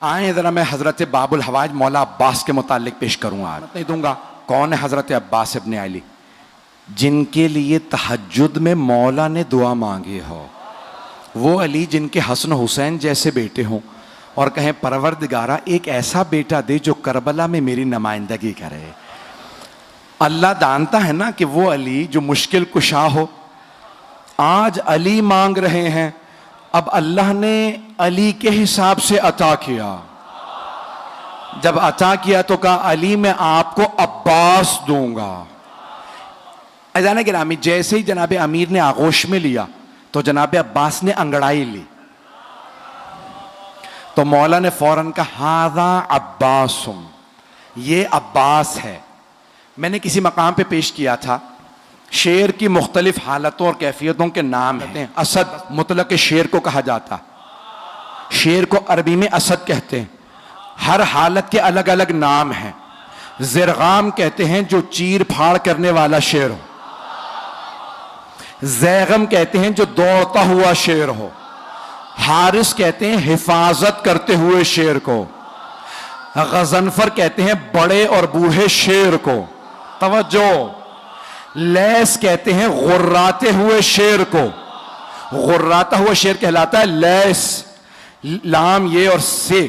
आए ज़रा मैं हज़रत बाबुल हवाज मौला अब्बास के मुतालिक पेश करूँगा, आज नहीं दूंगा। कौन है हज़रत अब्बास इब्न अली, जिनके लिए तहज्जुद में मौला ने दुआ मांगी हो। वो अली जिनके हसन हुसैन जैसे बेटे हों और कहें परवरदिगारा एक ऐसा बेटा दे जो करबला में मेरी नुमाइंदगी करे। अल्लाह जानता है ना कि वो अली जो मुश्किल कुशा हो। आज अली मांग रहे हैं, अब अल्लाह ने अली के हिसाब से अता किया। जब अता किया तो कहा अली मैं आपको अब्बास दूंगा। अजान गिरामी, जैसे ही जनाब अमीर ने आगोश में लिया तो जनाब अब्बास ने अंगड़ाई ली, तो मौला ने फौरन कहा हादा अब्बासुम, ये अब्बास है। मैंने किसी मकाम पे पेश किया था, शेर की मुख्तलिफ हालतों और कैफियतों के नाम हैं। असद मुतलक शेर को कहा जाता, शेर को अरबी में असद कहते हैं। हर हालत के अलग अलग नाम हैं। ज़िरगाम कहते हैं जो चीर फाड़ करने वाला शेर हो। ज़ैगम कहते हैं जो दौड़ता हुआ शेर हो। हारिस कहते हैं हिफाजत करते हुए शेर को। गज़नफर कहते हैं बड़े और बूढ़े शेर को। तवज्जो। लैस कहते हैं गुर्राते हुए शेर को। गुर्राता हुआ शेर कहलाता है लैस, लाम ये और से,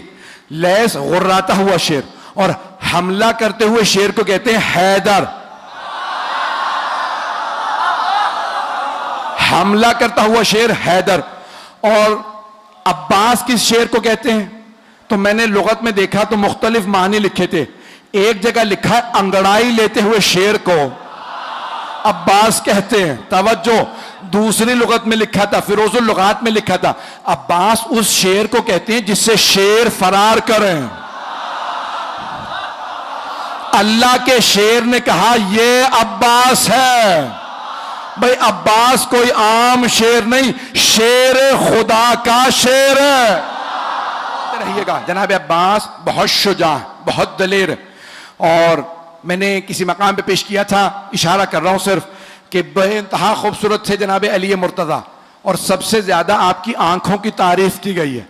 लैस गुर्राता हुआ शेर। और हमला करते हुए शेर को कहते हैं हैदर। हमला करता हुआ शेर हैदर। और अब्बास किस शेर को कहते हैं? तो मैंने लुगत में देखा तो मुख्तलिफ मानी लिखे थे। एक जगह लिखा है अंगड़ाई लेते हुए शेर को अब्बास कहते हैं। तवज्जो। दूसरी लुगत में लिखा था, फिरोजुल लुगात में लिखा था, अब्बास उस शेर को कहते हैं जिससे शेर फरार करें। अल्लाह के शेर ने कहा ये अब्बास है। भाई अब्बास कोई आम शेर नहीं, शेर खुदा का शेर है। रहिएगा। जनाब अब्बास बहुत शुजा, बहुत दलेर। और मैंने किसी मकाम पे पेश किया था, इशारा कर रहा हूं सिर्फ, कि बेइंतहा खूबसूरत थे जनाब अली मुर्तज़ा। और सबसे ज्यादा आपकी आंखों की तारीफ की गई है।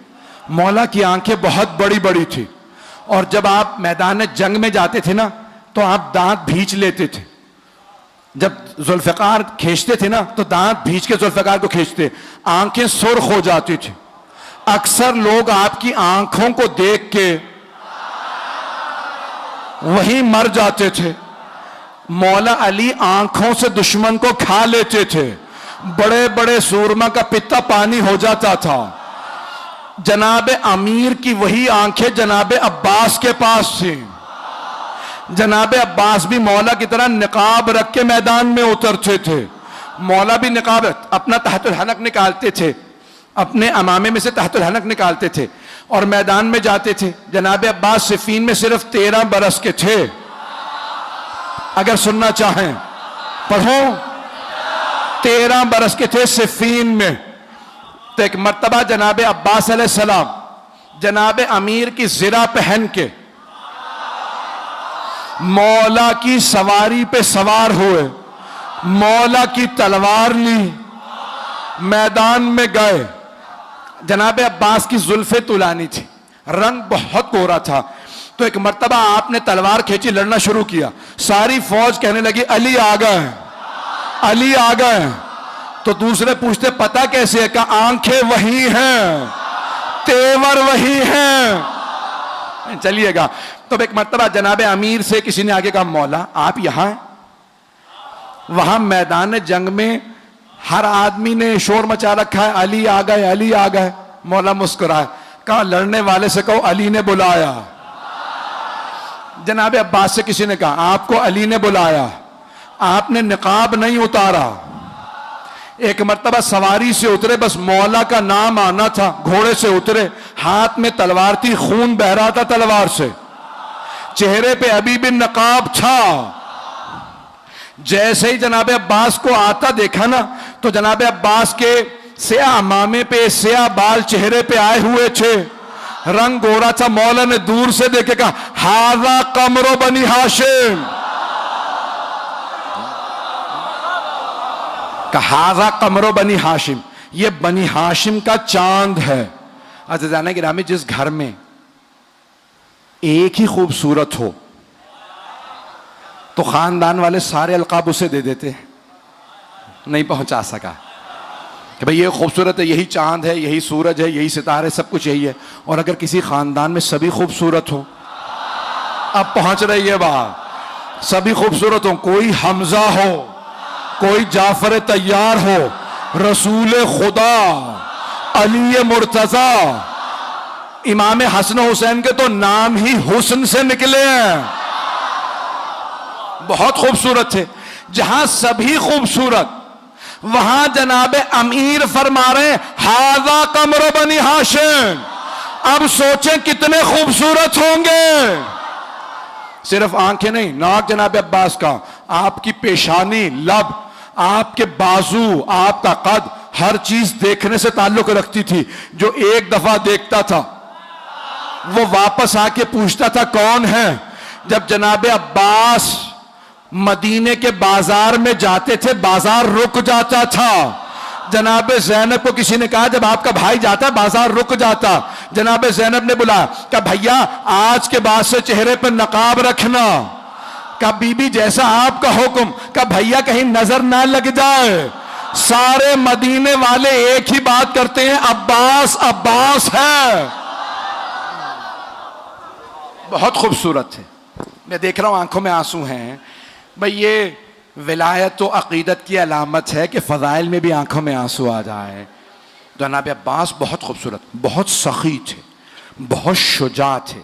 मौला की आंखें बहुत बड़ी बड़ी थी। और जब आप मैदान जंग में जाते थे ना तो आप दांत भींच लेते थे। जब जुल्फ़िकार खींचते थे ना तो दांत भींच के जुल्फ़िकार को खींचते, आंखें सुर्ख हो जाती थी। अक्सर लोग आपकी आंखों को देख के वहीं मर जाते थे। मौला अली आंखों से दुश्मन को खा लेते थे। बड़े बड़े सूरमा का पित्ता पानी हो जाता था। जनाब अमीर की वही आंखें जनाब अब्बास के पास थी। जनाब अब्बास भी मौला की तरह निकाब रख के मैदान में उतरते थे। मौला भी निकाब अपना तहतुल हनक निकालते थे, अपने अमामे में से तहतुल हनक निकालते थे और मैदान में जाते थे। जनाब अब्बास सिफीन में सिर्फ 13 बरस के थे। अगर सुनना चाहें पढ़ो, 13 बरस के थे सिफीन में। तो एक मर्तबा जनाब अब्बास अलैहिस्सलाम जनाब अमीर की ज़िरा पहन के मौला की सवारी पे सवार हुए, मौला की तलवार ली, मैदान में गए। जनाब अब्बास की जुल्फे तुलानी थी, रंग बहुत गोरा था। तो एक मर्तबा आपने तलवार खींची, लड़ना शुरू किया। सारी फौज कहने लगी अली आ गए, अली आ गए। तो दूसरे पूछते पता कैसे है? कहा आंखें वही हैं, तेवर वही हैं। चलिएगा। तो एक मर्तबा जनाब अमीर से किसी ने आगे कहा मौला आप यहां हैं? वहां मैदान जंग में हर आदमी ने शोर मचा रखा है, अली आ गए, अली आ गए। मौला मुस्कुराए, कहा लड़ने वाले से कहो अली ने बुलाया। जनाब अब्बास से किसी ने कहा आपको अली ने बुलाया, आपने निकाब नहीं उतारा। एक मर्तबा सवारी से उतरे, बस मौला का नाम आना था, घोड़े से उतरे, हाथ में तलवार थी, खून बह रहा था तलवार से, चेहरे पे अभी भी नकाब था। जैसे ही जनाब अब्बास को आता देखा ना तो जनाब अब्बास के स्याह अमामे पे स्याह बाल चेहरे पे आए हुए थे, रंग गोरा था। मौला ने दूर से देखे कहा हाजा कमरो बनी हाशिम, हाजा कमरो बनी हाशिम, ये बनी हाशिम का चांद है। अज़ीज़ान गिरामी, जिस घर में एक ही खूबसूरत हो तो खानदान वाले सारे अलकाब उसे दे देते, नहीं पहुंचा सका कि भाई ये खूबसूरत है, यही चांद है, यही सूरज है, यही सितारे, सब कुछ यही है। और अगर किसी खानदान में सभी खूबसूरत हो, अब पहुंच रही है बात, सभी खूबसूरत हो, कोई हमजा हो, कोई जाफर तैयार हो, रसूल खुदा अली मुर्तजा, इमाम हसन हुसैन के तो नाम ही हुस्न से निकले हैं, बहुत खूबसूरत थे। जहां सभी खूबसूरत, वहां जनाबे अमीर फरमा रहे हाजा कमर बनी हाशिम। अब सोचें कितने खूबसूरत होंगे। सिर्फ आंखें नहीं, नाक जनाबे अब्बास का, आपकी पेशानी, लब, आपके बाजू, आपका कद, हर चीज देखने से ताल्लुक रखती थी। जो एक दफा देखता था वो वापस आके पूछता था कौन है। जब जनाबे अब्बास मदीने के बाजार में जाते थे, बाजार रुक जाता था। जनाबे ज़ैनब को किसी ने कहा जब आपका भाई जाता बाजार रुक जाता। जनाबे ज़ैनब ने बुलाया, कहा भैया आज के बाद से चेहरे पर नकाब रखना। कहा बीबी जैसा आपका हुक्म। कहा भैया कहीं नजर ना लग जाए। सारे मदीने वाले एक ही बात करते हैं, अब्बास अब्बास है। बहुत खूबसूरत थे। मैं देख रहा हूं आंखों में आंसू हैं। भाई ये विलायत तो अकीदत की अलामत है कि फ़ज़ाइल में भी आंखों में आंसू आ जाए। जनाब अब्बास बहुत खूबसूरत, बहुत सखी थे, बहुत शुजा थे।